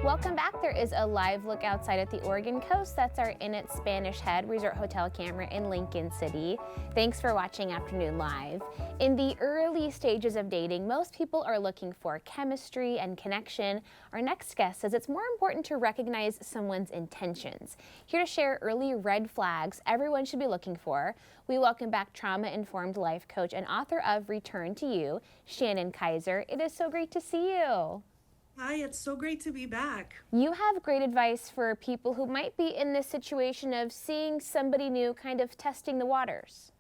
Welcome back. There is a live look outside at the Oregon coast. That's our Inn at Spanish Head Resort Hotel camera in Lincoln City. Thanks for watching Afternoon Live. In the early stages of dating, most people are looking for chemistry and connection. Our next guest says it's more important to recognize someone's intentions. Here to share early red flags everyone should be looking for, we welcome back trauma-informed life coach and author of Return to You, Shannon Kaiser. It is so great to see you. Hi, it's so great to be back. You have great advice for people who might be in this situation of seeing somebody new, kind of testing the waters.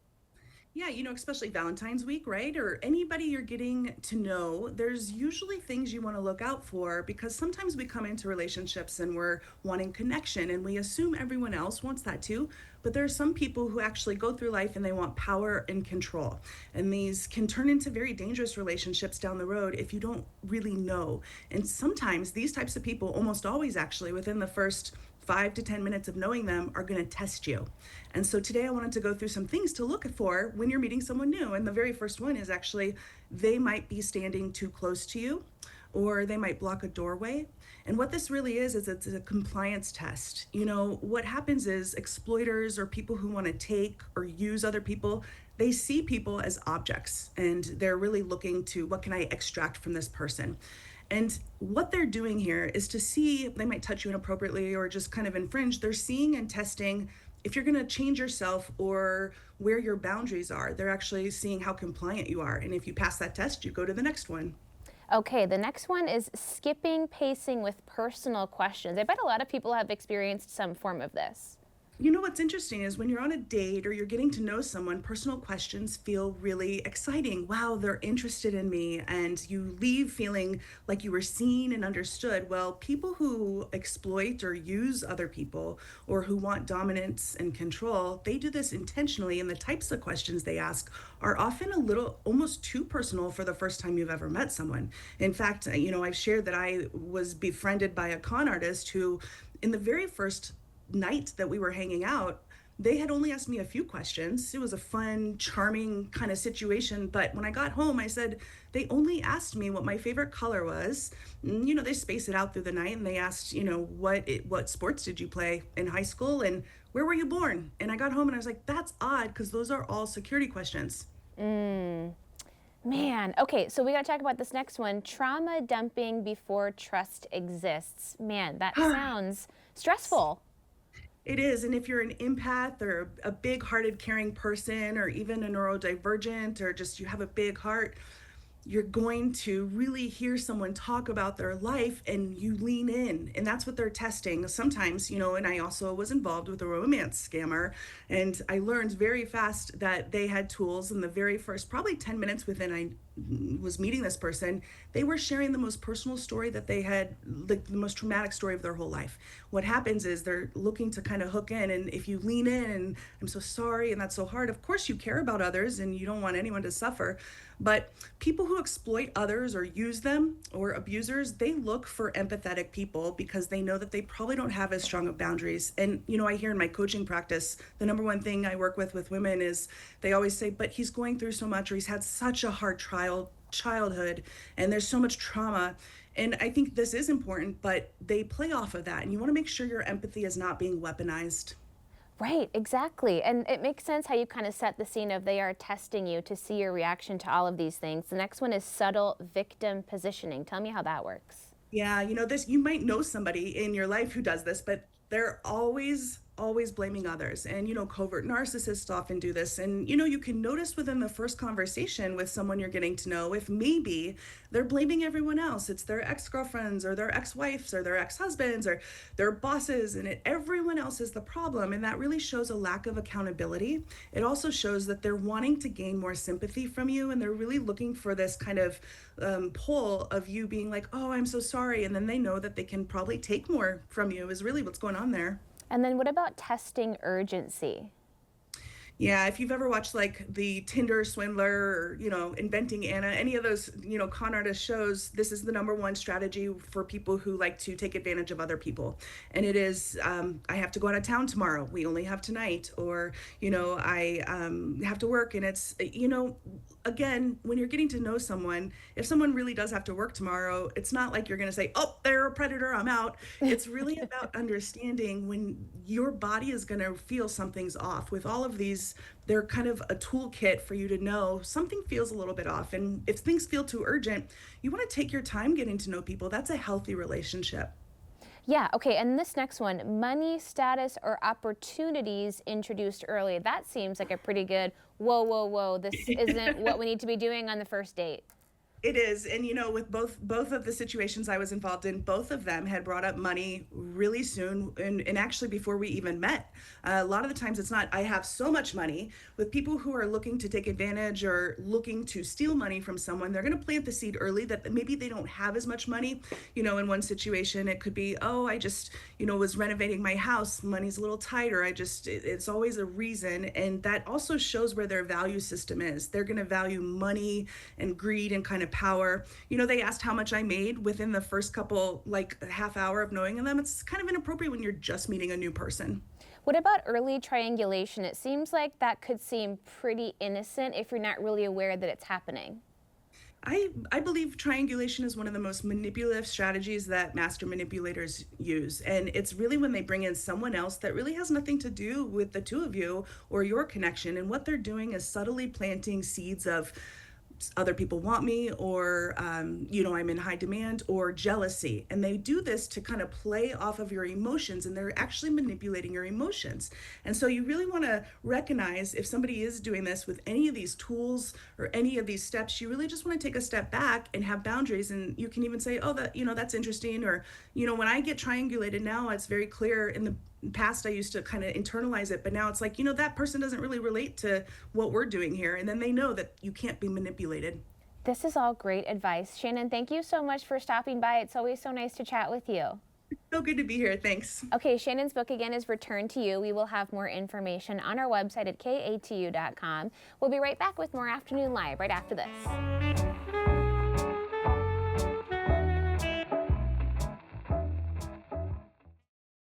Yeah, especially Valentine's week, right? Or anybody you're getting to know, there's usually things you want to look out for because sometimes we come into relationships and we're wanting connection and we assume everyone else wants that too. But there are some people who actually go through life and they want power and control. And these can turn into very dangerous relationships down the road if you don't really know. And sometimes these types of people, almost always actually, within the first 5 to 10 minutes of knowing them, are going to test you. And so today I wanted to go through some things to look for when you're meeting someone new. And the very first one is actually they might be standing too close to you, or they might block a doorway. And what this really is it's a compliance test. What happens is exploiters or people who want to take or use other people, they see people as objects and they're really looking to what can I extract from this person. And what they're doing here is to see, they might touch you inappropriately or just kind of infringe. They're seeing and testing if you're going to change yourself or where your boundaries are. They're actually seeing how compliant you are. And if you pass that test, you go to the next one. Okay, the next one is skipping pacing with personal questions. I bet a lot of people have experienced some form of this. What's interesting is when you're on a date or you're getting to know someone, personal questions feel really exciting. Wow, they're interested in me. And you leave feeling like you were seen and understood. Well, people who exploit or use other people or who want dominance and control, they do this intentionally. And the types of questions they ask are often a little almost too personal for the first time you've ever met someone. In fact, I've shared that I was befriended by a con artist who, in the very first night that we were hanging out, they had only asked me a few questions. It was a fun, charming kind of situation. But when I got home, I said, they only asked me what my favorite color was. They space it out through the night and they asked, what sports did you play in high school and where were you born? And I got home and I was like, that's odd because those are all security questions. Man, okay, so we got to talk about this next one, trauma dumping before trust exists. Man, that sounds stressful. It is. And if you're an empath or a big hearted, caring person, or even a neurodivergent, or just you have a big heart, you're going to really hear someone talk about their life and you lean in. And that's what they're testing. Sometimes, and I also was involved with a romance scammer. And I learned very fast that they had tools in the very first, probably 10 minutes within I was meeting this person, they were sharing the most personal story that they had, like the most traumatic story of their whole life. What happens is they're looking to kind of hook in, and if you lean in and I'm so sorry and that's so hard, of course you care about others and you don't want anyone to suffer. But people who exploit others or use them or abusers, they look for empathetic people because they know that they probably don't have as strong of boundaries. And I hear in my coaching practice, the number one thing I work with women is they always say, but he's going through so much, or he's had such a hard childhood and there's so much trauma. And I think this is important, but they play off of that and you want to make sure your empathy is not being weaponized. Right, exactly. And it makes sense how you kind of set the scene of they are testing you to see your reaction to all of these things. The next one is subtle victim positioning. Tell me how that works. Yeah, this, you might know somebody in your life who does this, but they're always blaming others. And covert narcissists often do this. And you can notice within the first conversation with someone you're getting to know if maybe they're blaming everyone else. It's their ex-girlfriends or their ex-wives or their ex-husbands or their bosses, and everyone else is the problem. And that really shows a lack of accountability. It also shows that they're wanting to gain more sympathy from you, and they're really looking for this kind of pull of you being like, oh, I'm so sorry. And then they know that they can probably take more from you is really what's going on there. And then what about testing urgency? Yeah, if you've ever watched like the Tinder Swindler or, Inventing Anna, any of those, con artist shows, this is the number one strategy for people who like to take advantage of other people. And it is, I have to go out of town tomorrow. We only have tonight. Or, I have to work. And it's, again, when you're getting to know someone, if someone really does have to work tomorrow, it's not like you're going to say, oh, they're a predator, I'm out. It's really about understanding when your body is going to feel something's off. With all of these, they're kind of a toolkit for you to know something feels a little bit off. And if things feel too urgent, you want to take your time getting to know people. That's a healthy relationship. Yeah, okay, and this next one, money, status, or opportunities introduced early. That seems like a pretty good, whoa, whoa, whoa, this isn't what we need to be doing on the first date. It is, and with both of the situations I was involved in, both of them had brought up money really soon, and actually before we even met. A lot of the times, it's not I have so much money. With people who are looking to take advantage or looking to steal money from someone, they're going to plant the seed early that maybe they don't have as much money. In one situation, it could be, oh, I just was renovating my house, money's a little tighter. It's always a reason, and that also shows where their value system is. They're going to value money and greed and kind of power. They asked how much I made within the first couple, like half hour of knowing them. It's kind of inappropriate when you're just meeting a new person. What about early triangulation? It seems like that could seem pretty innocent if you're not really aware that it's happening. I believe triangulation is one of the most manipulative strategies that master manipulators use. And it's really when they bring in someone else that really has nothing to do with the two of you or your connection. And what they're doing is subtly planting seeds of other people want me, or I'm in high demand, or jealousy. And they do this to kind of play off of your emotions, and they're actually manipulating your emotions. And so you really want to recognize if somebody is doing this with any of these tools or any of these steps. You really just want to take a step back and have boundaries. And you can even say, oh, that's interesting. Or when I get triangulated now, it's very clear. In the past, I used to kind of internalize it, but now it's like, that person doesn't really relate to what we're doing here. And then they know that you can't be manipulated. This is all great advice. Shannon, thank you so much for stopping by. It's always so nice to chat with you. So good to be here. Thanks. Okay, Shannon's book again is Return to You. We will have more information on our website at katu.com. We'll be right back with more Afternoon Live right after this.